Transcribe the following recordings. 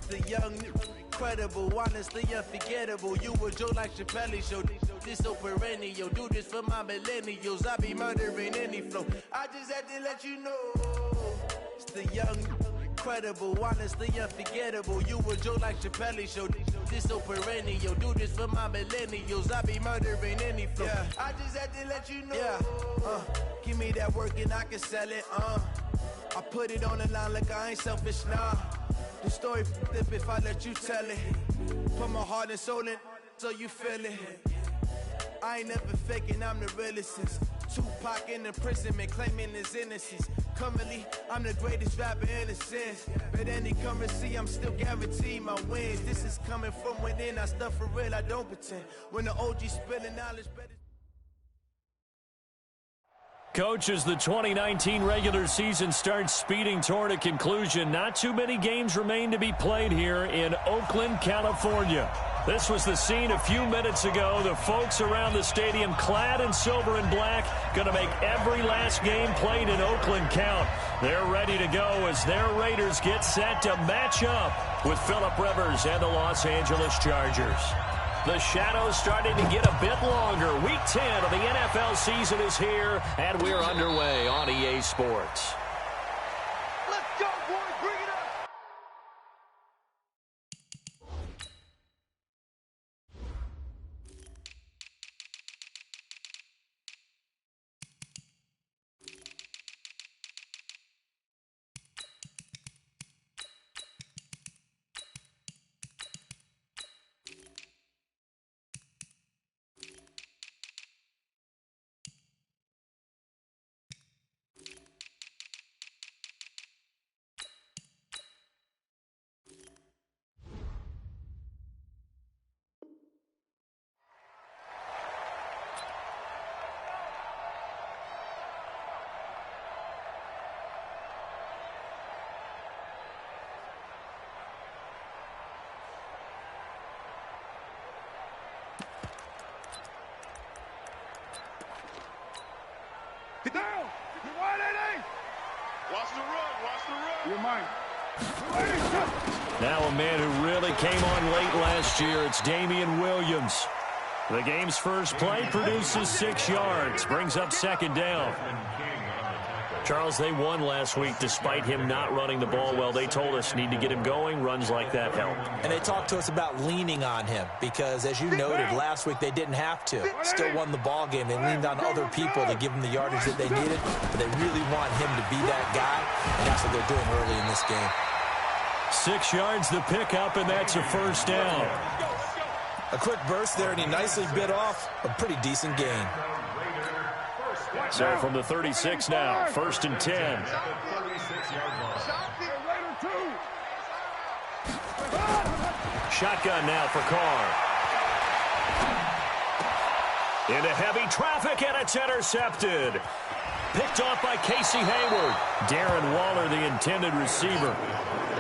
The young, incredible, honestly unforgettable. You a Joe like Chappelle show. This so perennial. Do this for my millennials. I be murdering any flow. I just had to let you know. It's the young, incredible, honestly unforgettable. You a Joe like Chappelle show. This so perennial. Do this for my millennials. I be murdering any flow. Yeah. I just had to let you know. Yeah. Give me that work and I can sell it. I put it on the line like I ain't selfish now. The story flip if I let you tell it. Put my heart and soul in so you feel it. I ain't never faking, I'm the realest since Tupac in imprisonment, claiming his innocence. Currently, I'm the greatest rapper in a sense. But any currency, I'm still guaranteed my wins. This is coming from within, I stuff for real, I don't pretend. When the OG spilling knowledge, better. Coach, as the 2019 regular season starts speeding toward a conclusion, not too many games remain to be played here in Oakland, California. This was the scene a few minutes ago. The folks around the stadium clad in silver and black going to make every last game played in Oakland count. They're ready to go as their Raiders get set to match up with Phillip Rivers and the Los Angeles Chargers. The shadows starting to get a bit longer. Week 10 of the NFL season is here, and we're underway on EA Sports. Let's go, boys. Bring it up. Get down! You're wide, AD! Watch the run, watch the run. You're mine. Now a man who really came on late last year, it's Damian Williams. The game's first play produces 6 yards, brings up second down. Charles, they won last week despite him not running the ball well. They told us need to get him going. Runs like that help. And they talked to us about leaning on him because, as you noted, last week they didn't have to. Still won the ball game. They leaned on other people to give them the yardage that they needed, but they really want him to be that guy, and that's what they're doing early in this game. 6 yards the pickup, and that's a first down. A quick burst there, and he nicely bit off a pretty decent gain. So from the 36 now, 1st and 10. Shotgun now for Carr. Into heavy traffic, and it's intercepted. Picked off by Casey Hayward. Darren Waller, the intended receiver.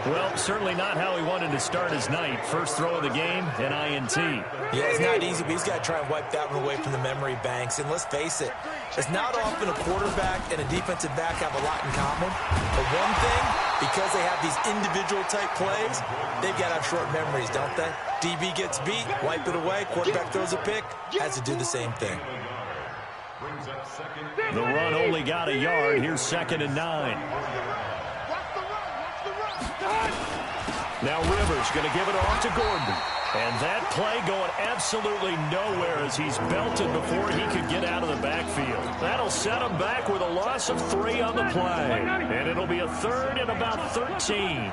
Well, certainly not how he wanted to start his night. First throw of the game, an INT. Yeah, it's not easy, but he's got to try and wipe that one away from the memory banks. And let's face it, it's not often a quarterback and a defensive back have a lot in common. But one thing, because they have these individual type plays, they've got to have short memories, don't they? DB gets beat, wipe it away, quarterback throws a pick, has to do the same thing. The run only got a yard. Here's 2nd and 9. Now Rivers going to give it off to Gordon. And that play going absolutely nowhere as he's belted before he could get out of the backfield. That'll set him back with a loss of 3 on the play. And it'll be a 3rd and about 13.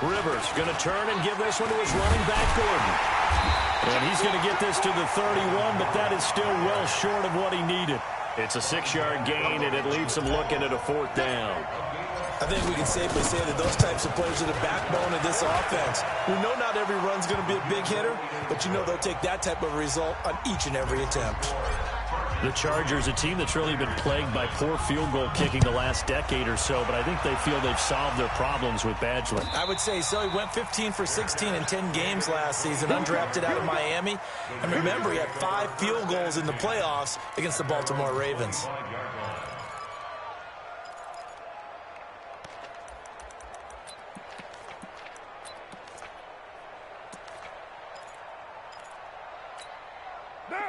Rivers going to turn and give this one to his running back, Gordon. And he's going to get this to the 31, but that is still well short of what he needed. It's a 6-yard gain, and it leaves him looking at a 4th down. I think we can safely say that those types of players are the backbone of this offense. We know not every run's going to be a big hitter, but you know they'll take that type of result on each and every attempt. The Chargers, a team that's really been plagued by poor field goal kicking the last decade or so, but I think they feel they've solved their problems with Badgley. I would say so. He went 15 for 16 in 10 games last season, undrafted out of Miami. And remember, he had 5 field goals in the playoffs against the Baltimore Ravens.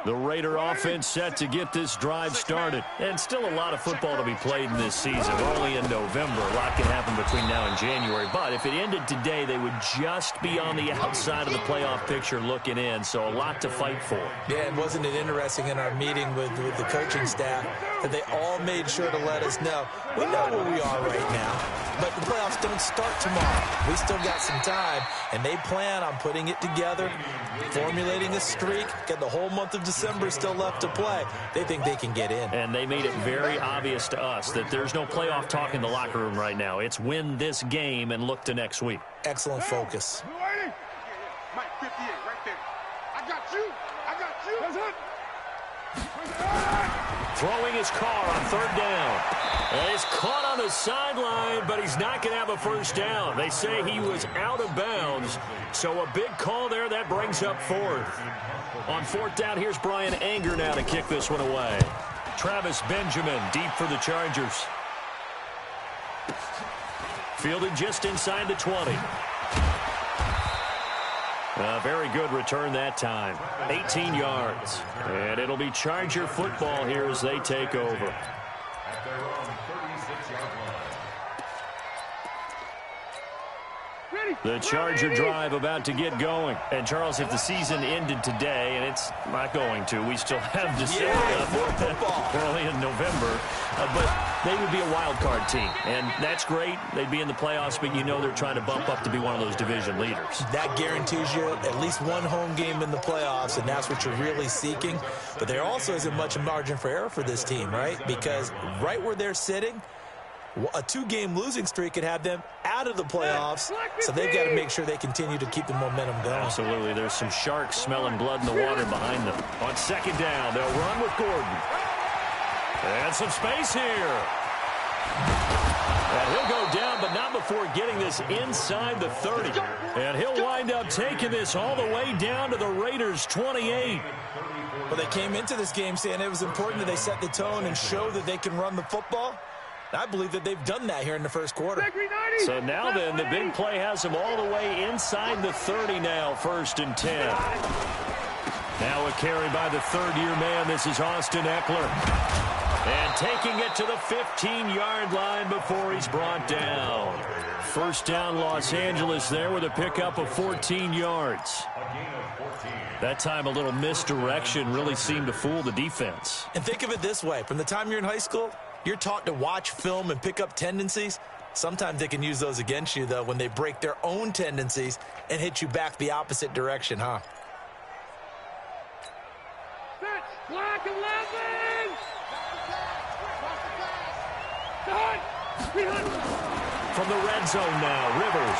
The Raider offense set to get this drive started. And still a lot of football to be played in this season. We're only in November. A lot can happen between now and January. But if it ended today, they would just be on the outside of the playoff picture looking in. So a lot to fight for. Yeah, and wasn't it interesting in our meeting with the coaching staff that they all made sure to let us know, we know where we are right now, but the playoffs don't start tomorrow. We still got some time, and they plan on putting it together, formulating a streak, get the whole month of December still left to play. They think they can get in. And they made it very obvious to us that there's no playoff talk in the locker room right now. It's win this game and look to next week. Excellent focus. Mike, 58, right there. I got you. I got you. That's it. Throwing his car on 3rd down. And he's caught on the sideline, but he's not going to have a first down. They say he was out of bounds. So a big call there. That brings up 4th. On 4th down, here's Brian Anger now to kick this one away. Travis Benjamin deep for the Chargers. Fielded just inside the 20. A very good return that time. 18 yards. And it'll be Charger football here as they take over. The Charger drive about to get going. And, Charles, if the season ended today, and it's not going to, we still have December. We're only in November. But they would be a wild card team. And that's great. They'd be in the playoffs, but you know they're trying to bump up to be one of those division leaders. That guarantees you at least one home game in the playoffs, and that's what you're really seeking. But there also isn't much margin for error for this team, right? Because right where they're sitting, a 2-game losing streak could have them out of the playoffs, so they've got to make sure they continue to keep the momentum going. Absolutely. There's some sharks smelling blood in the water behind them. On 2nd down, they'll run with Gordon. And some space here. And he'll go down, but not before getting this inside the 30. And he'll wind up taking this all the way down to the Raiders' 28. Well, they came into this game saying it was important that they set the tone and show that they can run the football. I believe that they've done that here in the first quarter. So now then, the big play has them all the way inside the 30 now, 1st and 10. Now a carry by the 3rd-year man. This is Austin Eckler. And taking it to the 15-yard line before he's brought down. First down, Los Angeles there with a pickup of 14 yards. That time a little misdirection really seemed to fool the defense. And think of it this way. From the time you're in high school, you're taught to watch film and pick up tendencies. Sometimes they can use those against you, though, when they break their own tendencies and hit you back the opposite direction, huh? Black 11! From the red zone now, Rivers.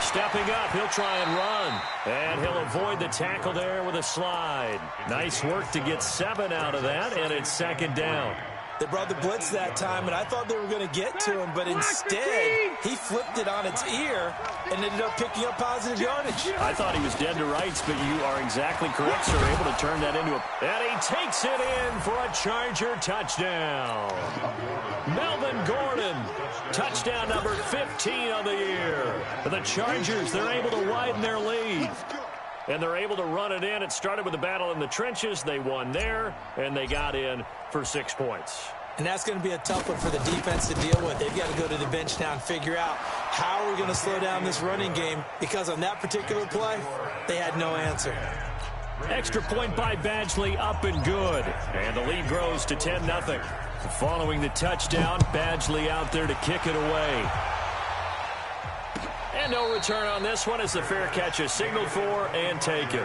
Stepping up, he'll try and run. And he'll avoid the tackle there with a slide. Nice work to get 7 out of that, and it's 2nd down. They brought the blitz that time, and I thought they were going to get to him, but instead, he flipped it on its ear and ended up picking up positive yardage. I thought he was dead to rights, but you are exactly correct, sir. Able to turn that into a... And he takes it in for a Charger touchdown. Melvin Gordon, touchdown number 15 of the year. For the Chargers, they're able to widen their lead. And they're able to run it in. It started with a battle in the trenches. They won there, and they got in for 6 points. And that's going to be a tough one for the defense to deal with. They've got to go to the bench now and figure out how are we going to slow down this running game, because on that particular play, they had no answer. Extra point by Badgley, up and good. And the lead grows to 10-0. Following the touchdown, Badgley out there to kick it away. And no return on this one as the fair catch is signaled for and taken.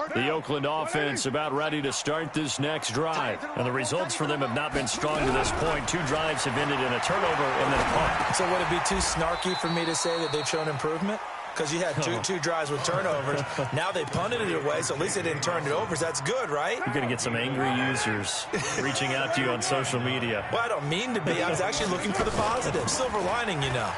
The Oakland offense about ready to start this next drive. And the results for them have not been strong to this point. 2 drives have ended in a turnover and then a punt. So would it be too snarky for me to say that they've shown improvement? Because you had two drives with turnovers. Now they punted it away, so at least they didn't turn it over. So that's good, right? You're going to get some angry users reaching out to you on social media. Well, I don't mean to be. I was actually looking for the positive. Silver lining, you know.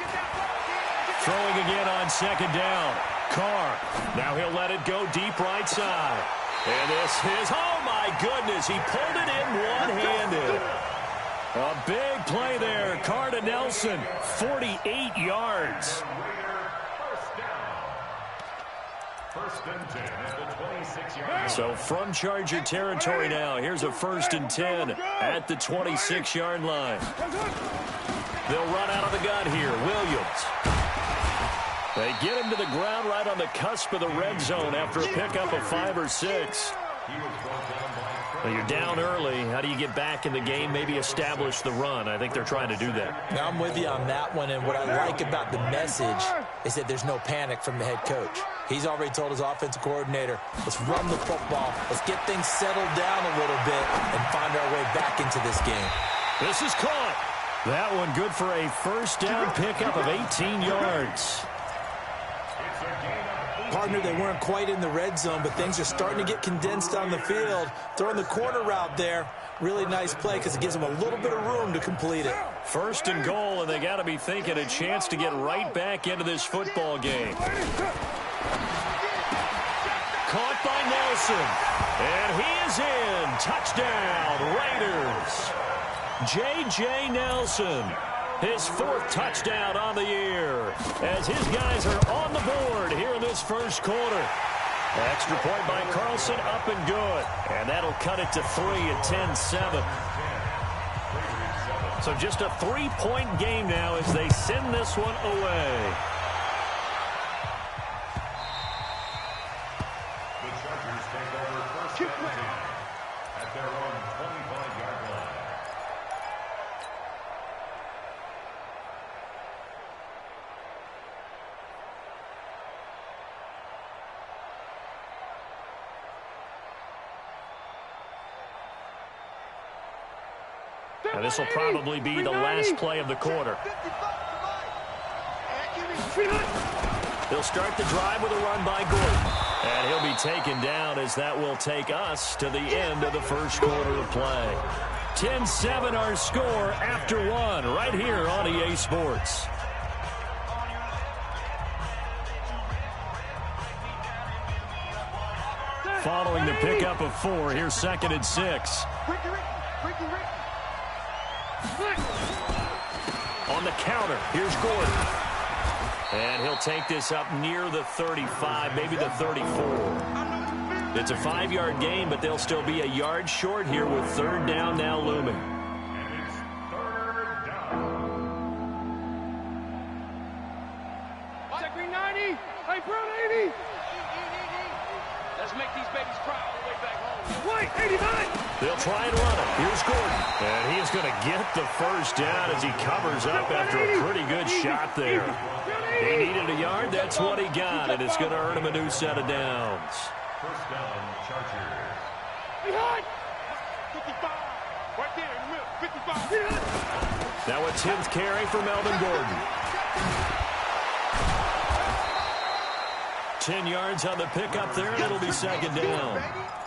Throwing again on second down. Carr. Now he'll let it go deep right side. And this is, oh my goodness, he pulled it in one-handed. A big play there. Carr to Nelson, 48 yards. First and 10 at the 26-yard. So from Charger territory now, here's a 1st and 10 at the 26-yard line. They'll run out of the gun here. Williams. They get him to the ground right on the cusp of the red zone after a pickup of 5 or 6. Well, you're down early. How do you get back in the game, maybe establish the run? I think they're trying to do that. Now, I'm with you on that one, and what I like about the message is that there's no panic from the head coach. He's already told his offensive coordinator, let's run the football, let's get things settled down a little bit and find our way back into this game. This is caught. That one good for a first down pickup of 18 yards. Partner, they weren't quite in the red zone, but things are starting to get condensed on the field. Throwing the corner route there, really nice play because it gives them a little bit of room to complete it. First and goal, and they got to be thinking a chance to get right back into this football game. Caught by Nelson, and he is in. Touchdown, Raiders. J.J. Nelson, his 4th touchdown on the year, as his guys are on the board here in this first quarter. Extra point by Carlson, up and good. And that'll cut it to 3 at 10-7. So just a 3-point game now as they send this one away. The Chargers take over first and 10 at their own 25-yard line. Now this will probably be the last play of the quarter. They'll start the drive with a run by Gordon. And he'll be taken down as that will take us to the end of the first quarter of play. 10-7 our score after 1 right here on EA Sports. Following the pickup of 4, here's 2nd and 6. On the counter, here's Gordon. And he'll take this up near the 35, maybe the 34. It's a 5-yard gain, but they'll still be a yard short here with 3rd down now looming. And it's 3rd down. Check green 90. Hey, brown 80. Let's make these babies cry all the way back home. White, 89. They'll try and run it. Here's Gordon. And he is going to get the first down as he covers up after a pretty good shot there. He needed a yard. That's what he got, and it's going to earn him a new set of downs. First down, Chargers. Behind. 55. Right there in the middle. 55. Now a 10th carry for Melvin Gordon. 10 yards on the pickup there, and it'll be 2nd down.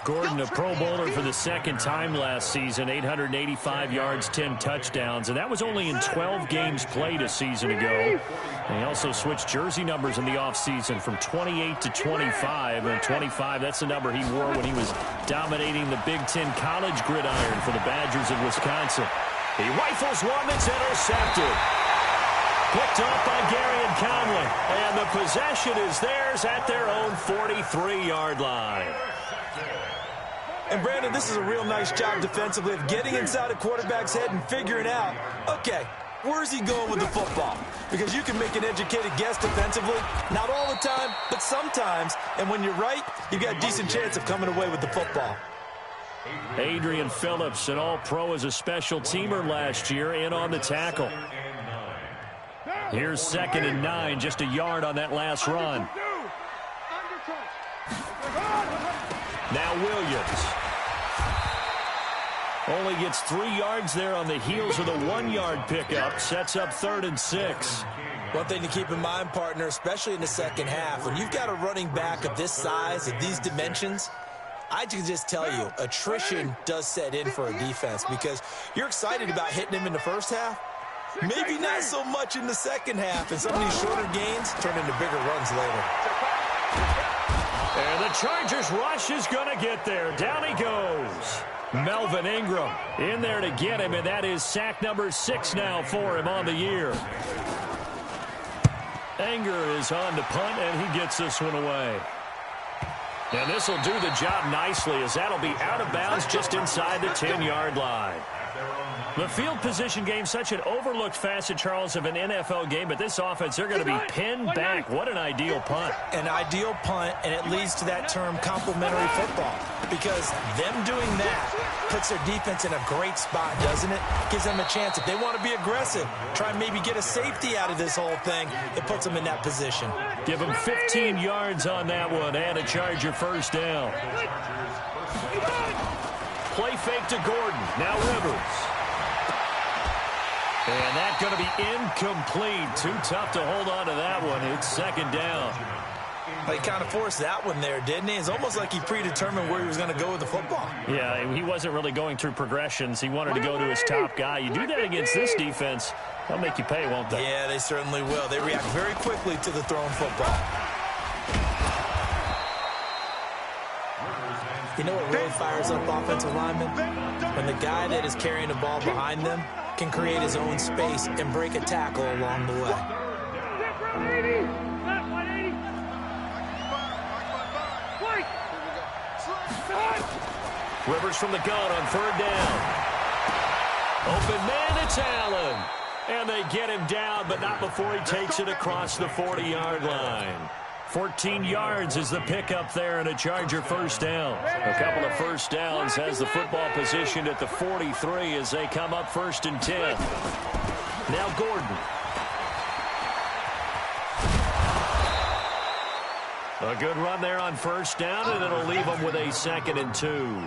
Gordon, a Pro Bowler for the 2nd time last season, 885 yards, 10 touchdowns, and that was only in 12 games played a season ago. And he also switched jersey numbers in the offseason from 28 to 25, and 25, that's the number he wore when he was dominating the Big Ten college gridiron for the Badgers of Wisconsin. He rifles one that's intercepted. Picked off by Gary and Conley, and the possession is theirs at their own 43-yard line. And, Brandon, this is a real nice job defensively of getting inside a quarterback's head and figuring out, okay, where's he going with the football? Because you can make an educated guess defensively, not all the time, but sometimes. And when you're right, you've got a decent chance of coming away with the football. Adrian Phillips, an all-pro as a special teamer last year, in on the tackle. Here's 2nd and 9, just a yard on that last run. Now Williams. Only gets 3 yards there on the heels of the 1-yard pickup. Sets up 3rd and 6. One thing to keep in mind, partner, especially in the second half, when you've got a running back of this size, of these dimensions, I can just tell you, attrition does set in for a defense because you're excited about hitting him in the first half. Maybe not so much in the second half, and some of these shorter gains turn into bigger runs later. And the Chargers rush is going to get there. Down he goes. Melvin Ingram in there to get him, and that is sack number 6 now for him on the year. Anger is on to punt, and he gets this one away. And this will do the job nicely as that'll be out of bounds just inside the 10-yard line. The field position game, such an overlooked facet, Charles, of an NFL game, but this offense, they're going to be pinned back. What an ideal punt. An ideal punt, and it leads to that term complementary football because them doing that puts their defense in a great spot, doesn't it? Gives them a chance. If they want to be aggressive, try and maybe get a safety out of this whole thing, it puts them in that position. Give them 15 yards on that one and a Charger first down. Play fake to Gordon. Now Rivers. And that's going to be incomplete. Too tough to hold on to that one. It's second down. He kind of forced that one there, didn't he? It's almost like he predetermined where he was going to go with the football. Yeah, he wasn't really going through progressions. He wanted to go to his top guy. You do that against this defense, they'll make you pay, won't they? Yeah, they certainly will. They react very quickly to the thrown football. You know what really fires up offensive linemen? When the guy that is carrying the ball behind them can create his own space and break a tackle along the way. Rivers from the gun on 3rd down. Open man, it's Allen. And they get him down, but not before he takes it across the 40-yard line. 14 yards is the pickup there and a Charger first down. A couple of first downs has the football positioned at the 43 as they come up 1st and 10. Now Gordon. A good run there on 1st down, and it'll leave them with a 2nd and 2.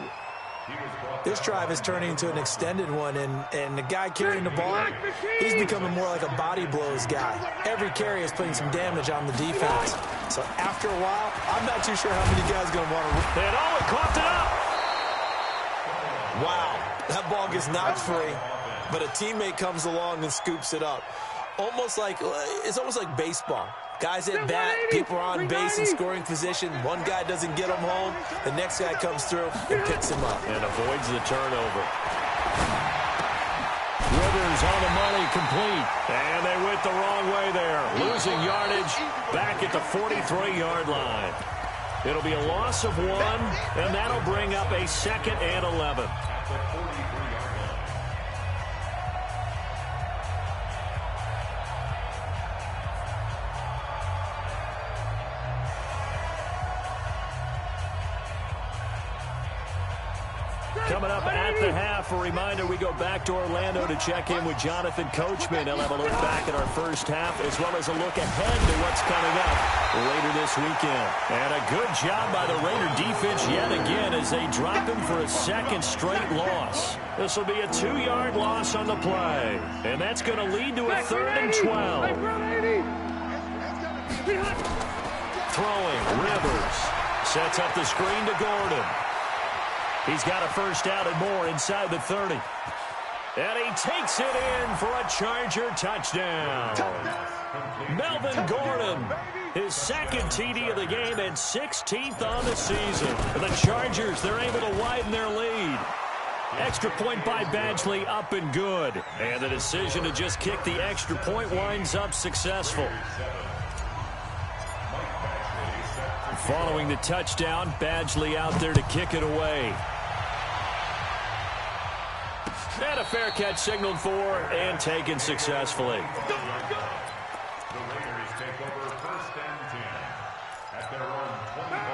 This drive is turning into an extended one, and the guy carrying the ball, he's becoming more like a body blows guy. Every carry is putting some damage on the defense. So after a while, I'm not too sure how many guys are going to want to... And Owen caught it up! Wow, that ball gets knocked free, but a teammate comes along and scoops it up. It's almost like baseball. Guys at bat, people are on base in scoring position. One guy doesn't get him home. The next guy comes through and picks him up. And avoids the turnover. Rivers on the money, complete. And they went the wrong way there. Losing yardage back at the 43-yard line. It'll be a loss of 1, and that'll bring up a 2nd and 11. Coming up at the half, a reminder, we go back to Orlando to check in with Jonathan Coachman. He'll have a look back at our first half as well as a look ahead to what's coming up later this weekend. And a good job by the Raider defense yet again as they drop him for a 2nd straight loss. This will be a 2-yard loss on the play. And that's going to lead to a 3rd and 12. Throwing, Rivers. Sets up the screen to Gordon. He's got a first down and more inside the 30. And he takes it in for a Charger touchdown. Melvin Gordon, his 2nd TD of the game and 16th on the season. For the Chargers, they're able to widen their lead. Extra point by Badgley, up and good. And the decision to just kick the extra point winds up successful. Following the touchdown, Badgley out there to kick it away. And a fair catch signaled for and taken successfully. The Raiders take over 1st and 10 at their own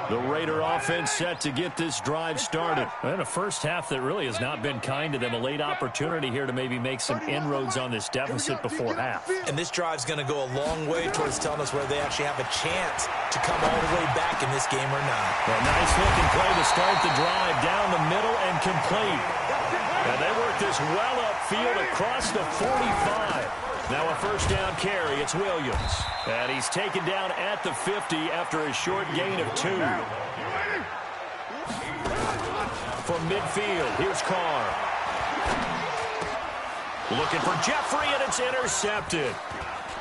The Raider offense set to get this drive started. And a first half that really has not been kind to them. A late opportunity here to maybe make some inroads on this deficit before half. And this drive's going to go a long way towards telling us whether they actually have a chance to come all the way back in this game or not. A nice looking play to start the drive down the middle and complete. And they work this well upfield across the 45. Now a first down carry. It's Williams. And he's taken down at the 50 after a short gain of 2. From midfield, here's Carr. Looking for Jeffrey, and it's intercepted.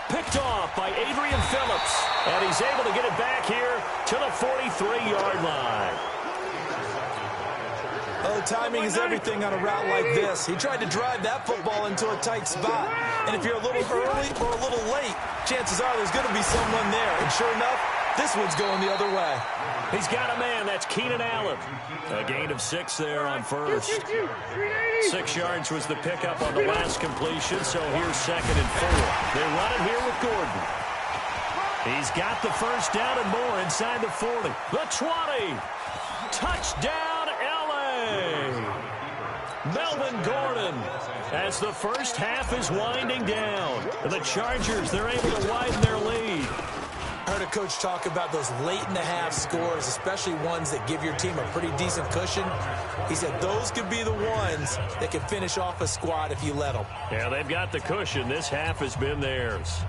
Picked off by Adrian Phillips. And he's able to get it back here to the 43-yard line. Oh, timing is everything on a route like this. He tried to drive that football into a tight spot. And if you're a little early or a little late, chances are there's going to be someone there. And sure enough, this one's going the other way. He's got a man. That's Keenan Allen. A gain of 6 there on first. 6 yards was the pickup on the last completion, so here's 2nd and 4. They run it here with Gordon. He's got the first down and more inside the 40. The 20. Touchdown, L.A. Melvin Gordon, as the first half is winding down. And the Chargers, they're able to widen their lead. I heard a coach talk about those late-in-the-half scores, especially ones that give your team a pretty decent cushion. He said those could be the ones that can finish off a squad if you let them. Yeah, they've got the cushion. This half has been theirs.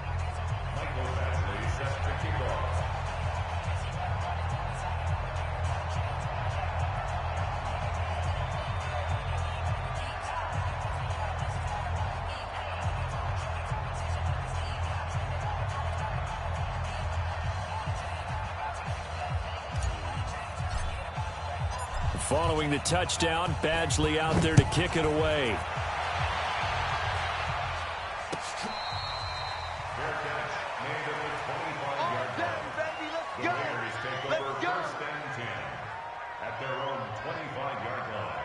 Following the touchdown, Badgley out there to kick it away. Fair catch made at the 25-yard line. The Raiders take over 1st and 10 at their own 25-yard line.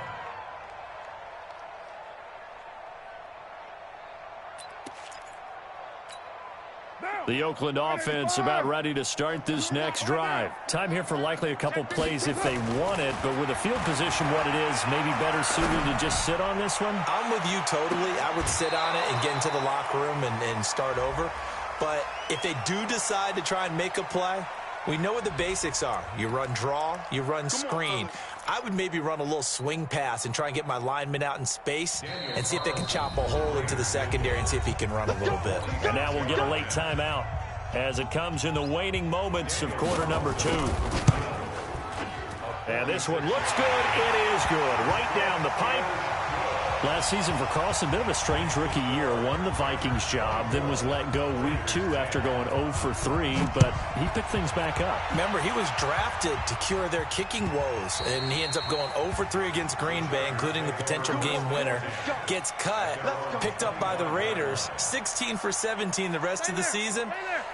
The Oakland offense about ready to start this next drive. Time here for likely a couple plays if they want it, but with the field position what it is, maybe better suited to just sit on this one? I'm with you totally. I would sit on it and get into the locker room and start over. But if they do decide to try and make a play, we know what the basics are. You run draw, you run screen. I would maybe run a little swing pass and try and get my lineman out in space and see if they can chop a hole into the secondary and see if he can run a little bit. And now we'll get a late timeout as it comes in the waning moments of quarter number 2. And this one looks good. It is good. Right down the pipe. Last season for Carlson, bit of a strange rookie year. Won the Vikings job, then was let go week 2 after going 0 for 3, but he picked things back up. Remember, he was drafted to cure their kicking woes, and he ends up going 0 for 3 against Green Bay, including the potential game winner. Gets cut, picked up by the Raiders, 16 for 17 the rest of the season.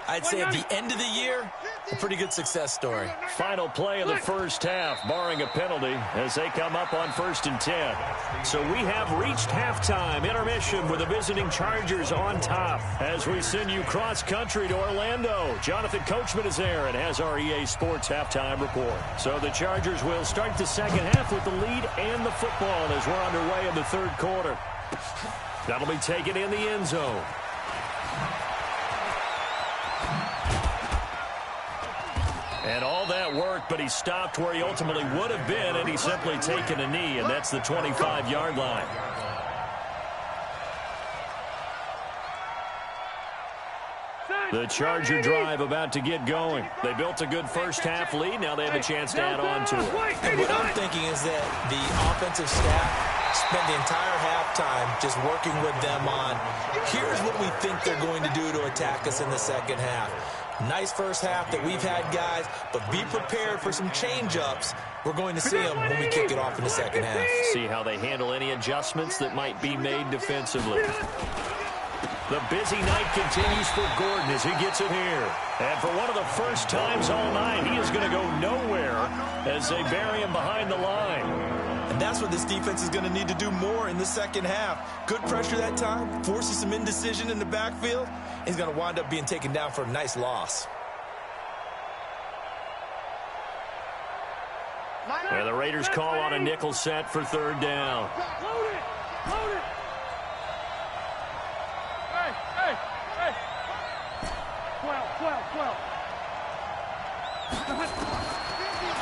I'd say at the end of the year, a pretty good success story. Final play of the first half, barring a penalty, as they come up on 1st and 10. So we have reached halftime intermission with the visiting Chargers on top. As we send you cross-country to Orlando, Jonathan Coachman is there and has our EA Sports halftime report. So the Chargers will start the second half with the lead and the football as we're underway in the 3rd quarter. That'll be taken in the end zone. And all that work, but he stopped where he ultimately would have been, and he's simply taken a knee, and that's the 25-yard line. The Charger drive about to get going. They built a good first half lead. Now they have a chance to add on to it. And what I'm thinking is that the offensive staff spent the entire halftime just working with them on, here's what we think they're going to do to attack us in the second half. Nice first half that we've had, guys, but be prepared for some change-ups. We're going to see them when we kick it off in the second half. See how they handle any adjustments that might be made defensively. The busy night continues for Gordon as he gets it here. And for one of the first times all night, he is going to go nowhere as they bury him behind the line. And that's what this defense is going to need to do more in the second half. Good pressure that time, forces some indecision in the backfield. He's going to wind up being taken down for a nice loss. And the Raiders call on a nickel set for third down. Load it! Load it! Hey, hey, hey! 12.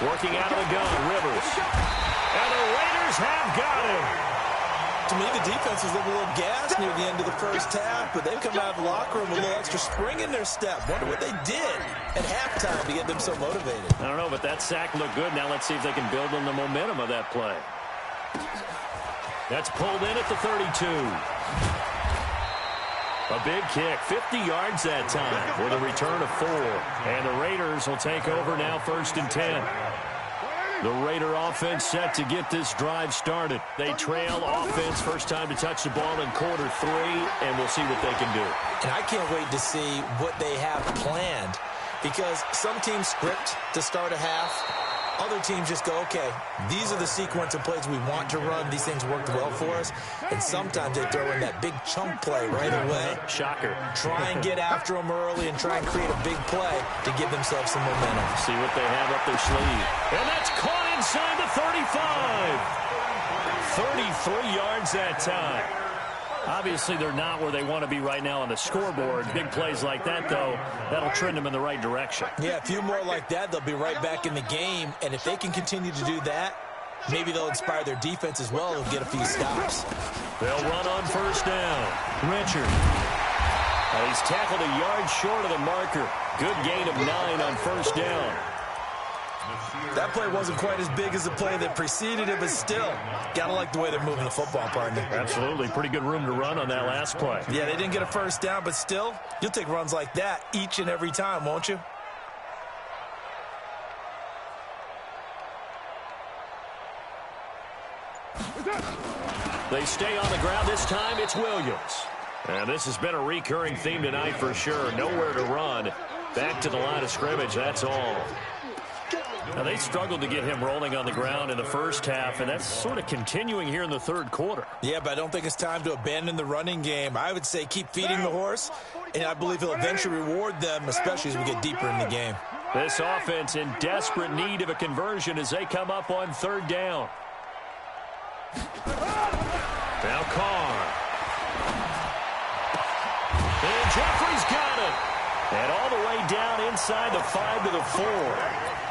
Working out of the gun, Rivers. And the Raiders have got him. To me, the defense was a little gassed near the end of the first half, but they've come out of the locker room with a little extra spring in their step. Wonder what they did at halftime to get them so motivated. I don't know, but that sack looked good. Now let's see if they can build on the momentum of that play. That's pulled in at the 32. A big kick, 50 yards that time with a return of 4. And the Raiders will take over now, 1st and 10. The Raider offense set to get this drive started. They trail offense, first time to touch the ball in quarter 3, and we'll see what they can do. And I can't wait to see what they have planned, because some teams script to start a half. Other teams just go, okay, these are the sequence of plays we want to run. These things worked well for us. And sometimes they throw in that big chunk play right away. Shocker. Try and get after them early and try and create a big play to give themselves some momentum. See what they have up their sleeve. And that's caught inside the 35. 33 yards that time. Obviously, they're not where they want to be right now on the scoreboard. Big plays like that, though, that'll trend them in the right direction. Yeah, a few more like that, they'll be right back in the game. And if they can continue to do that, maybe they'll inspire their defense as well and get a few stops. They'll run on first down. Richard. He's tackled a yard short of the marker. Good gain of 9 on first down. That play wasn't quite as big as the play that preceded it, but still, gotta like the way they're moving the football, partner. Absolutely. Pretty good room to run on that last play. Yeah, they didn't get a first down, but still, you'll take runs like that each and every time, won't you? They stay on the ground. This time it's Williams. And this has been a recurring theme tonight for sure. Nowhere to run. Back to the line of scrimmage, that's all. Now, they struggled to get him rolling on the ground in the first half, and that's sort of continuing here in the third quarter. Yeah, but I don't think it's time to abandon the running game. I would say keep feeding the horse, and I believe he'll eventually reward them, especially as we get deeper in the game. This offense in desperate need of a conversion as they come up on third down. Now Carr. And Jeffrey's got it. And all the way down inside the 5 to the 4.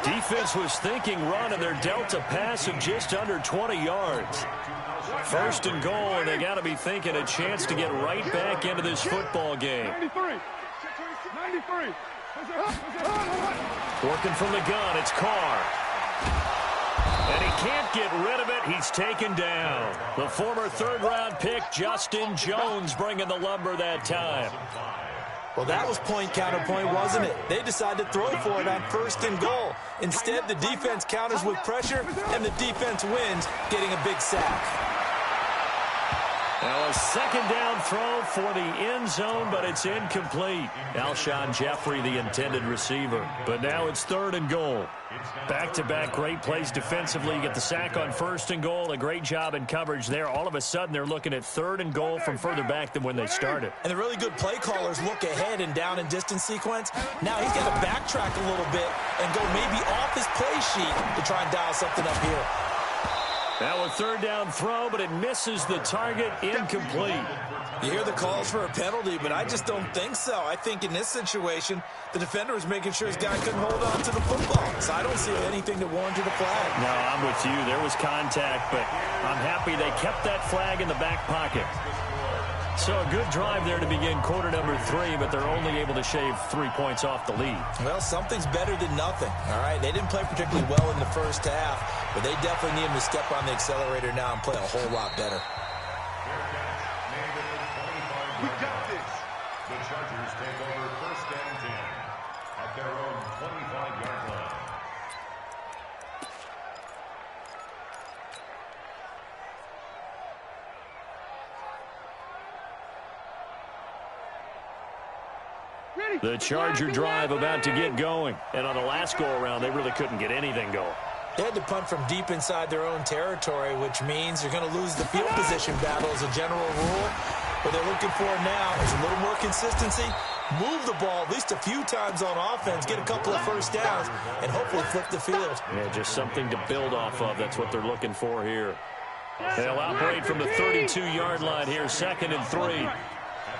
Defense was thinking run, and they're dealt a pass of just under 20 yards. 1st and goal, and they got to be thinking a chance to get right back into this football game. 93. Working from the gun, it's Carr. And he can't get rid of it. He's taken down. The former third-round pick, Justin Jones, bringing the lumber that time. Well, that was point counterpoint, wasn't it? They decided to throw for it on 1st and goal. Instead, the defense counters with pressure, and the defense wins, getting a big sack. Now a second down throw for the end zone, but it's incomplete. Alshon Jeffrey, the intended receiver. But now it's 3rd and goal. Back-to-back great plays defensively. You get the sack on 1st and goal. A great job in coverage there. All of a sudden, they're looking at 3rd and goal from further back than when they started. And the really good play callers look ahead and down and distance sequence. Now he's got to backtrack a little bit and go maybe off his play sheet to try and dial something up here. Now a 3rd down throw, but it misses the target. Incomplete. You hear the calls for a penalty, but I just don't think so. I think in this situation, the defender was making sure his guy couldn't hold on to the football. So I don't see anything that warranted a flag. No, I'm with you. There was contact, but I'm happy they kept that flag in the back pocket. So a good drive there to begin quarter number 3, but they're only able to shave 3 points off the lead. Well, something's better than nothing, all right? They didn't play particularly well in the first half, but they definitely need him to step on the accelerator now and play a whole lot better. We got this. The Chargers take over 1st and 10 at their own 25-yard line. The Charger drive about to get going. And on the last go-around, they really couldn't get anything going. They had to punt from deep inside their own territory, which means they're going to lose the field position battle as a general rule. What they're looking for now is a little more consistency move the ball at least a few times on offense, get a couple of first downs, and hopefully flip the field. Yeah, just something to build off of. That's what they're looking for here. They'll operate from the 32-yard line here, 2nd and 3. At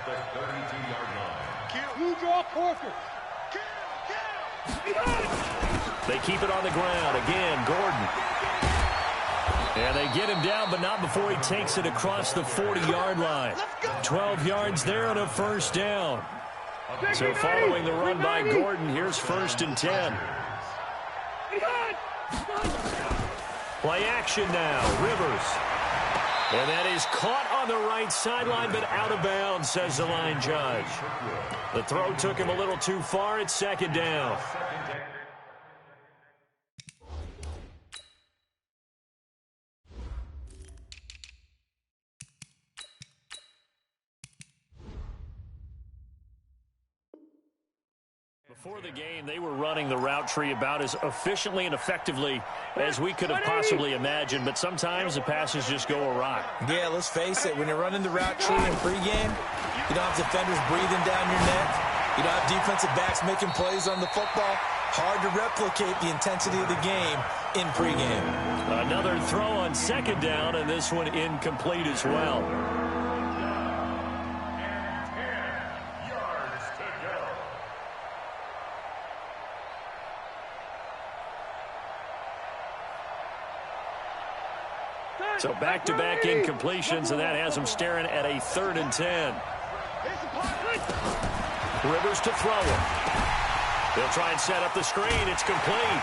the 32-yard line. You draw Porter. They keep it on the ground. Again, Gordon. And they get him down, but not before he takes it across the 40-yard line. 12 yards there and a first down. So following the run by Gordon, here's 1st and 10. Play action now. Rivers. And that is caught on the right sideline, but out of bounds, says the line judge. The throw took him a little too far. It's 2nd down. Before the game, they were running the route tree about as efficiently and effectively as we could have possibly imagined, but sometimes the passes just go awry. Yeah, let's face it, when you're running the route tree in pregame, you don't have defenders breathing down your neck. You don't have defensive backs making plays on the football. Hard to replicate the intensity of the game in pregame. Another throw on 2nd down, and this one incomplete as well. So back-to-back incompletions, and that has them staring at a 3rd and 10. Rivers to throw it. They'll try and set up the screen. It's complete.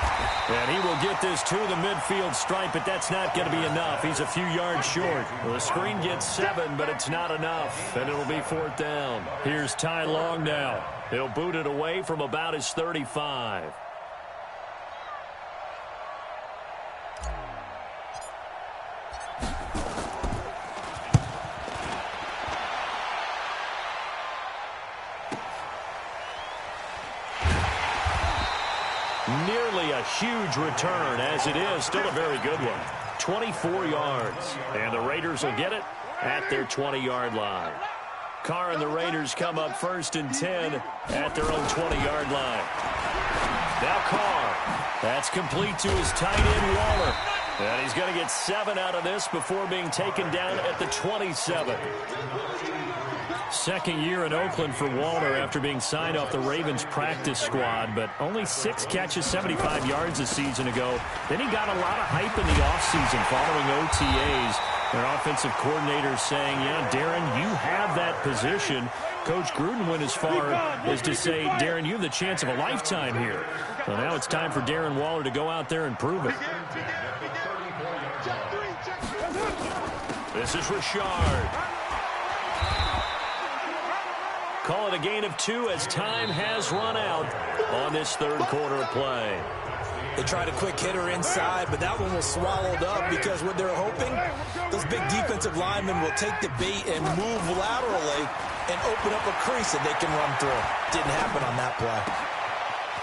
And he will get this to the midfield stripe, but that's not going to be enough. He's a few yards short. Well, the screen gets 7, but it's not enough, and it'll be 4th down. Here's Ty Long now. He'll boot it away from about his 35. Nearly a huge return, as it is. Still a very good one. 24 yards. And the Raiders will get it at their 20-yard line. Carr and the Raiders come up 1st and 10 at their own 20-yard line. Now Carr. That's complete to his tight end, Waller. And he's going to get 7 out of this before being taken down at the 27. Second year in Oakland for Waller after being signed off the Ravens practice squad, but only 6 catches, 75 yards a season ago. Then he got a lot of hype in the offseason following OTAs. Their offensive coordinator saying, yeah, Darren, you have that position. Coach Gruden went as far as to say, Darren, you have the chance of a lifetime here. Well, now it's time for Darren Waller to go out there and prove it. This is Richard. Call it a gain of 2 as time has run out on this 3rd quarter of play. They tried a quick hitter inside, but that one was swallowed up because what they're hoping, those big defensive linemen will take the bait and move laterally and open up a crease that they can run through. Didn't happen on that play.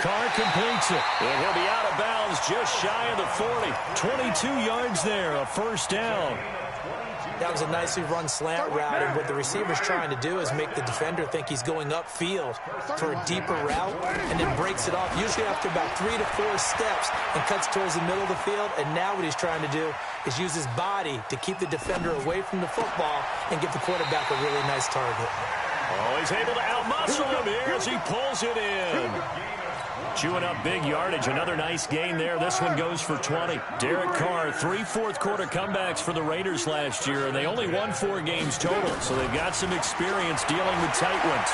Carr completes it. And he'll be out of bounds just shy of the 40. 22 yards there, a 1st down. That was a nicely run slant route, and what the receiver's trying to do is make the defender think he's going upfield for a deeper route, and then breaks it off, usually after about 3 to 4 steps, and cuts towards the middle of the field. And now what he's trying to do is use his body to keep the defender away from the football and give the quarterback a really nice target. Oh, he's able to outmuscle him here as he pulls it in. Chewing up big yardage. Another nice gain there. This one goes for 20. Derek Carr, 3 fourth-quarter comebacks for the Raiders last year, and they only won 4 games total, so they've got some experience dealing with tight ones.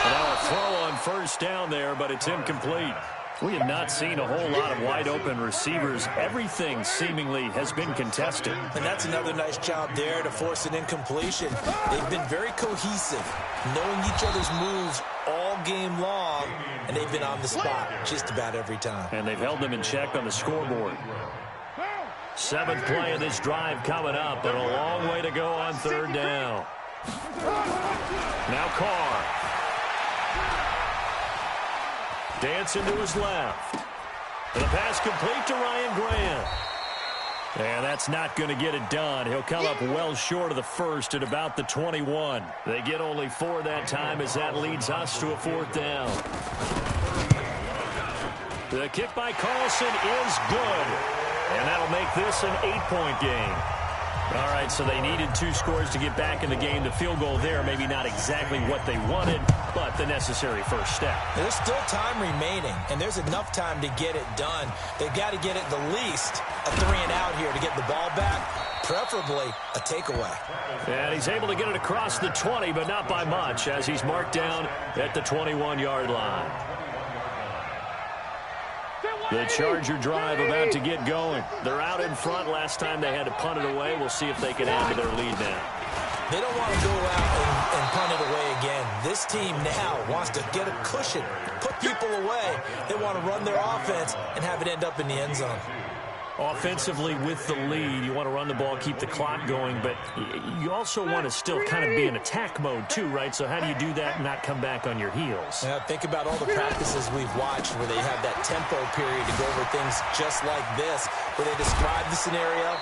And now a throw on 1st down there, but it's incomplete. We have not seen a whole lot of wide-open receivers. Everything seemingly has been contested. And that's another nice job there to force an incompletion. They've been very cohesive, knowing each other's moves all game long, and they've been on the spot just about every time. And they've held them in check on the scoreboard. 7th play of this drive coming up, but a long way to go on 3rd down. Now Carr. Dancing to his left. And the pass complete to Ryan Grant. And that's not going to get it done. He'll come up well short of the first at about the 21. They get only 4 that time as that leads us to a 4th down. The kick by Carlson is good. And that'll make this an 8-point game. All right, so they needed 2 scores to get back in the game. The field goal there, maybe not exactly what they wanted, but the necessary first step. There's still time remaining, and there's enough time to get it done. They've got to get it the least a 3-and-out here to get the ball back, preferably a takeaway. And he's able to get it across the 20, but not by much, as he's marked down at the 21-yard line. The Charger drive about to get going. They're out in front. Last time they had to punt it away. We'll see if they can add to their lead now. They don't want to go out and punt it away again. This team now wants to get a cushion, put people away. They want to run their offense and have it end up in the end zone. Offensively with the lead, you want to run the ball, keep the clock going, but you also want to still kind of be in attack mode too, right? So how do you do that and not come back on your heels? Yeah, think about all the practices we've watched where they have that tempo period to go over things just like this, where they describe the scenario,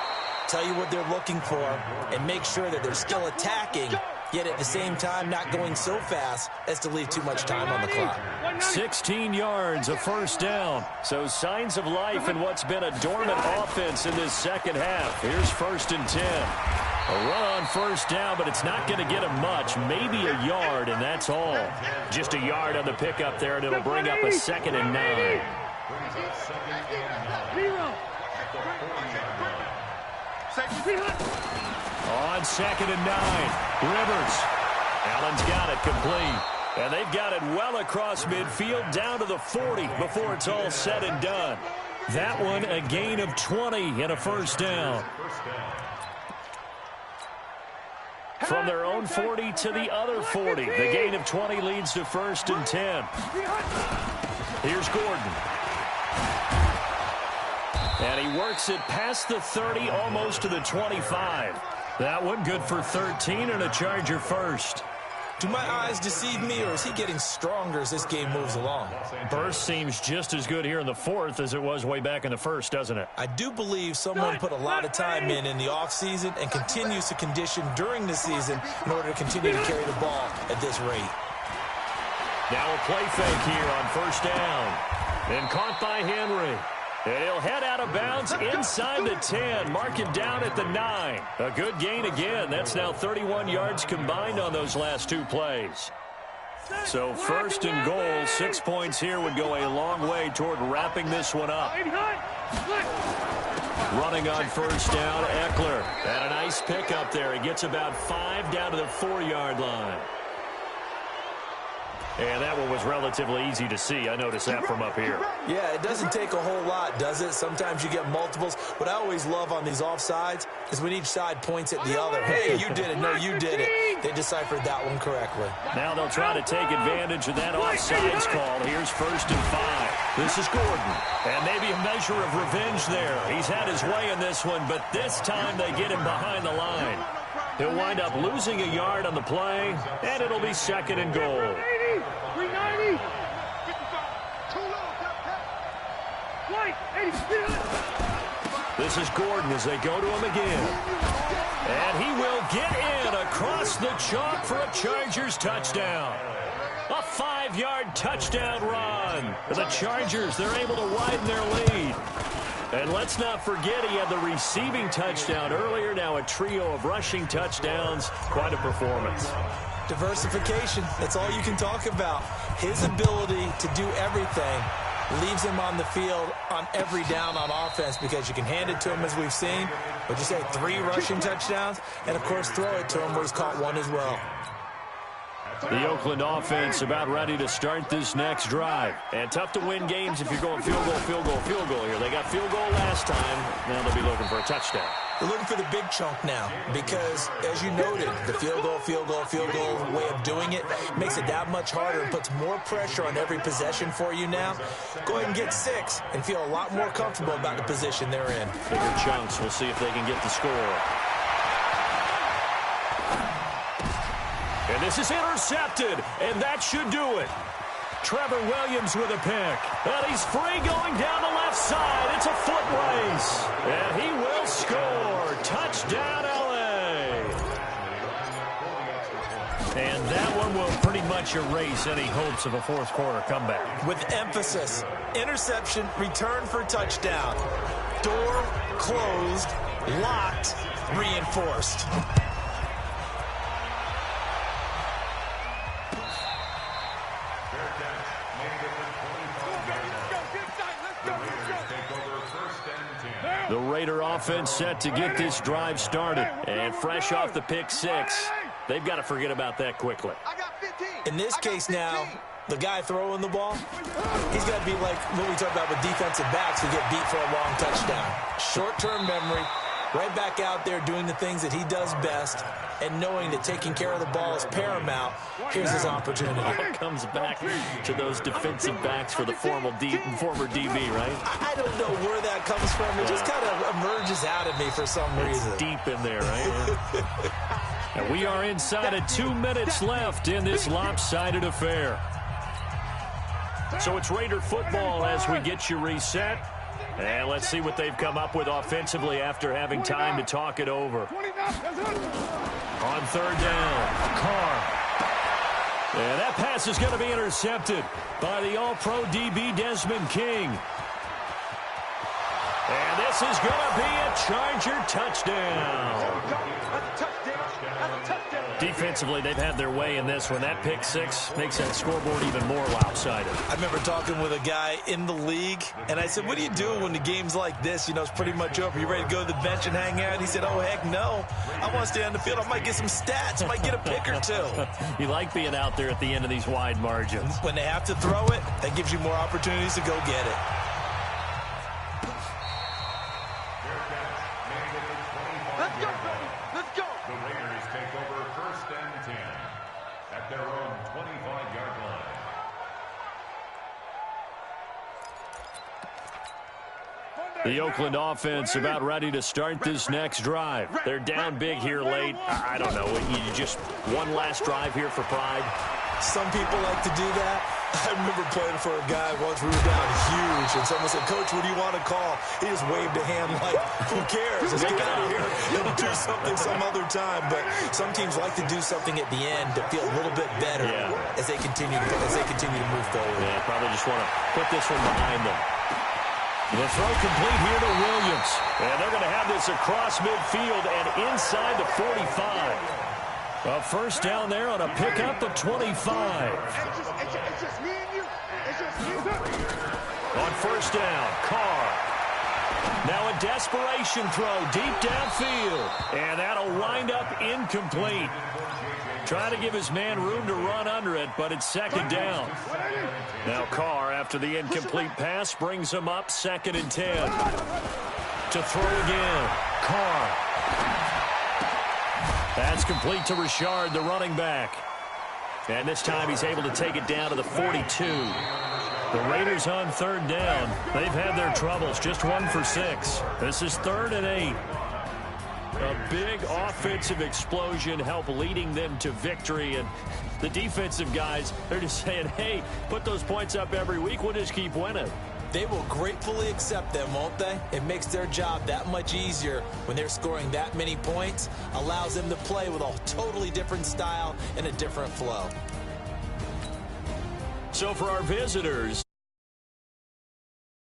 tell you what they're looking for, and make sure that they're still attacking, yet at the same time not going so fast as to leave too much time on the clock. 16 yards, a first down. So signs of life in what's been a dormant offense in this second half. Here's 1st and 10. A run on first down, but it's not going to get him much. Maybe a yard, and that's all. Just a yard on the pickup there, and it'll bring up a 2nd and 9. On 2nd and 9, Rivers. Allen's got it complete. And they've got it well across midfield down to the 40 before it's all said and done. That one a gain of 20 and a first down. From their own 40 to the other 40. The gain of 20 leads to 1st and 10. Here's Gordon. And he works it past the 30, almost to the 25. That one good for 13 and a Charger first. Do my eyes deceive me, or is he getting stronger as this game moves along? Burst seems just as good here in the 4th as it was way back in the 1st, doesn't it? I do believe someone put a lot of time in the offseason and continues to condition during the season in order to continue to carry the ball at this rate. Now a play fake here on first down. And caught by Henry. And he'll head out of bounds inside the 10. Mark him down at the 9. A good gain again. That's now 31 yards combined on those last 2 plays. So 1st and goal, 6 points here would go a long way toward wrapping this one up. Running on first down, Eckler. And a nice pickup there. He gets about 5 down to the 4-yard line. And that one was relatively easy to see. I noticed that from up here. Yeah, it doesn't take a whole lot, does it? Sometimes you get multiples. What I always love on these offsides is when each side points at the other. Hey, you did it. No, you did it. They deciphered that one correctly. Now they'll try to take advantage of that offsides call. Here's 1st and 5. This is Gordon. And maybe a measure of revenge there. He's had his way in this one, but this time they get him behind the line. He'll wind up losing a yard on the play, and it'll be 2nd and goal. 390. This is Gordon as they go to him again. And he will get in across the chalk for a Chargers touchdown. A 5-yard touchdown run. The Chargers, they're able to widen their lead. And let's not forget he had the receiving touchdown earlier. Now a trio of rushing touchdowns. Quite a performance. Diversification, that's all you can talk about. His ability to do everything leaves him on the field on every down on offense because you can hand it to him as we've seen. Would you say 3 rushing touchdowns? And, of course, throw it to him where he's caught 1 as well. The Oakland offense about ready to start this next drive. And tough to win games if you're going field goal, field goal, field goal here. They got field goal last time. Now they'll be looking for a touchdown. They're looking for the big chunk now because, as you noted, the field goal, field goal, field goal way of doing it makes it that much harder and puts more pressure on every possession for you now. Go ahead and get 6 and feel a lot more comfortable about the position they're in. Bigger chunks. We'll see if they can get the score. And this is intercepted, and that should do it. Trevor Williams with a pick. And he's free going down the left left side. It's a foot race. And he will score. Touchdown, L.A. And that one will pretty much erase any hopes of a fourth quarter comeback. With emphasis, interception, return for touchdown. Door closed, locked, reinforced. The Raider offense set to get this drive started. And fresh off the pick six, they've got to forget about that quickly. In this case now, the guy throwing the ball, he's got to be like what we talked about with defensive backs who get beat for a long touchdown. Short-term memory, right back out there doing the things that he does best, and knowing that taking care of the ball is paramount. Here's his opportunity. It comes back to those defensive backs for the former DB, right? I don't know where that comes from. It just kind of emerges out of me for some reason. It's deep in there, right? And we are inside of 2 minutes left in this lopsided affair. So it's Raider football as we get you reset. And let's see what they've come up with offensively after having time to talk it over. On third down, Carr. And that pass is going to be intercepted by the All-Pro DB Desmond King. And this is going to be a Charger touchdown. Defensively, they've had their way in this one. That pick six makes that scoreboard even more lopsided. I remember talking with a guy in the league, and I said, what do you do when the game's like this? You know, it's pretty much over. You ready to go to the bench and hang out? And he said, oh, heck no. I want to stay on the field. I might get some stats. I might get a pick or two. You like being out there at the end of these wide margins. When they have to throw it, that gives you more opportunities to go get it. The Oakland offense about ready to start this next drive. They're down big here late. I don't know. You just one last drive here for pride. Some people like to do that. I remember playing for a guy once. We were down huge, and someone said, Coach, what do you want to call? He just waved a hand like, who cares? Let's get out of here. He'll do something some other time. But some teams like to do something at the end to feel a little bit better as they continue to move forward. Yeah, probably just want to put this one behind them. The throw complete here to Williams. And they're going to have this across midfield and inside the 45. A first down there on a pickup of 25. On first down, Carr. Now a desperation throw deep downfield. And that'll wind up incomplete. Trying to give his man room to run under it, but it's second down. Now Carr, after the incomplete pass, brings him up 2nd and 10. To throw again. Carr. That's complete to Richard, the running back. And this time he's able to take it down to the 42. The Raiders on third down. They've had their troubles, just 1 for 6. This is 3rd and 8. A big offensive explosion help leading them to victory. And the defensive guys, they're just saying, hey, put those points up every week. We'll just keep winning. They will gratefully accept them, won't they? It makes their job that much easier when they're scoring that many points. Allows them to play with a totally different style and a different flow. So for our visitors,